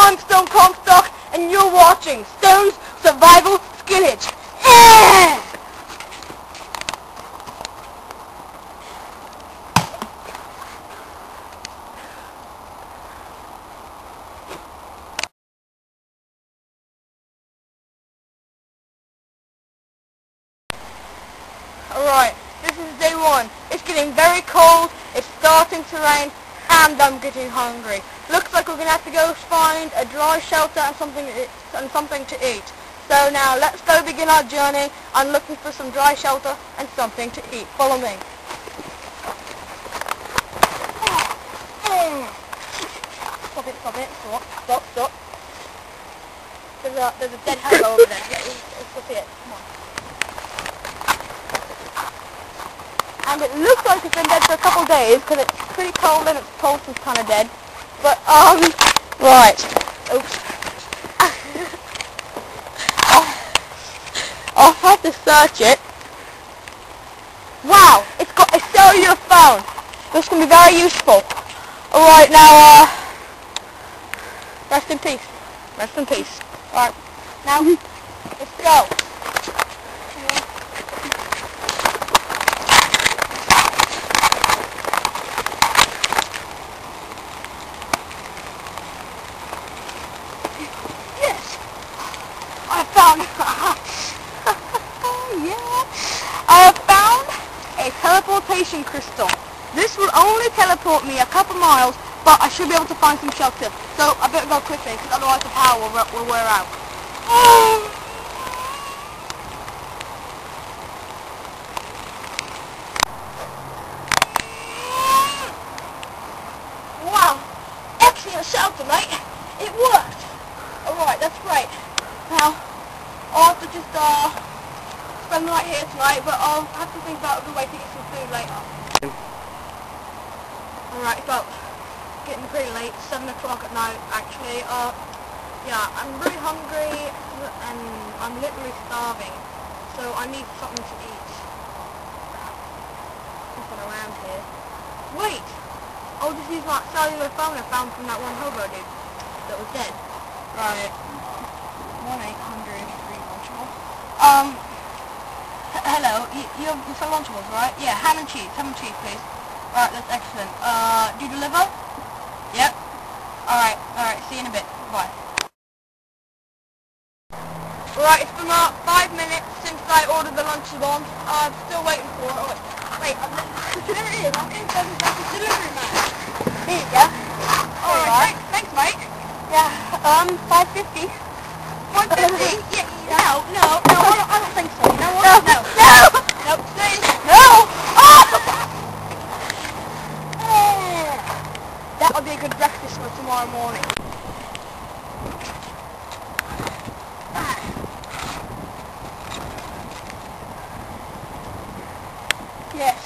I'm Stone Comstock, and you're watching Stone's Survival Skillage. Yeah! Alright, this is day one. It's getting very cold, it's starting to rain, and I'm getting hungry. Looks like we're going to have to go find a dry shelter and something to eat. So now let's go begin our journey. I'm looking for some dry shelter and something to eat. Follow me. Stop it. Stop. There's a dead hello over there. Let's go see it. Come on. And it looks like it's been dead for a couple of days because it's pretty cold and its pulse is kind of dead. But, right. Oops. I'll have to search it. Wow, it's got a cellular phone. This can be very useful. Alright, now, rest in peace. Rest in peace. Alright, now, let's go. I have found a teleportation crystal. This will only teleport me a couple miles, but I should be able to find some shelter. So I better go quickly, because otherwise the power will wear out. Wow, excellent shelter, mate. It worked. Alright, that's great. Now, I'll have to just spend the night here tonight, but I'll have to think about the way to get some food later. Alright, it's about getting pretty late, 7 o'clock at night actually. Yeah, I'm really hungry and I'm literally starving, so I need something to eat. Nothing around here. Wait! I'll just use that cellular phone I found from that one hobo dude that was dead. Right. 1-800 free Lunchable. Hello, you sell Lunchables, right? Yeah, ham and cheese, please. Alright, that's excellent. Do you deliver? Yep. Alright, see you in a bit. Bye. Alright, it's been about 5 minutes since I ordered the Lunchable. I'm still waiting for it. Wait, there it is. I'm in the delivery man. Here you go. Alright, thanks mate. Yeah, 5.50. 150? Yeah, no, I don't think so. You know what? No, please. No! Oh! That'll be a good breakfast for tomorrow morning. Yes,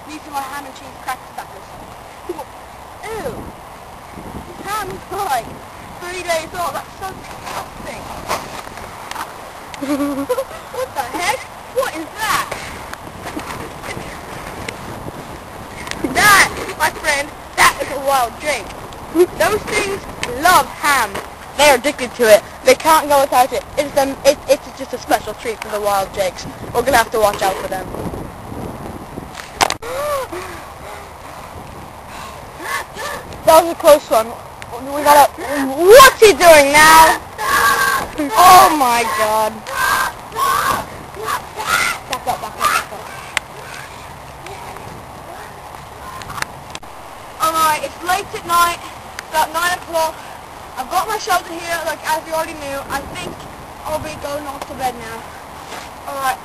these are my ham and cheese cracker stackers. Ew! This ham is like 3 days old. That's so disgusting. What the heck? What is that? That, my friend, that is a wild drake. Those things love ham. They're addicted to it. They can't go without it. It's just a special treat for the wild jakes. We're gonna have to watch out for them. That was a close one. We gotta... What's he doing now? Oh my god. Back up. Alright, it's late at night. It's about 9 o'clock. I've got my shelter here, like as you already knew. I think I'll be going off to bed now. Alright.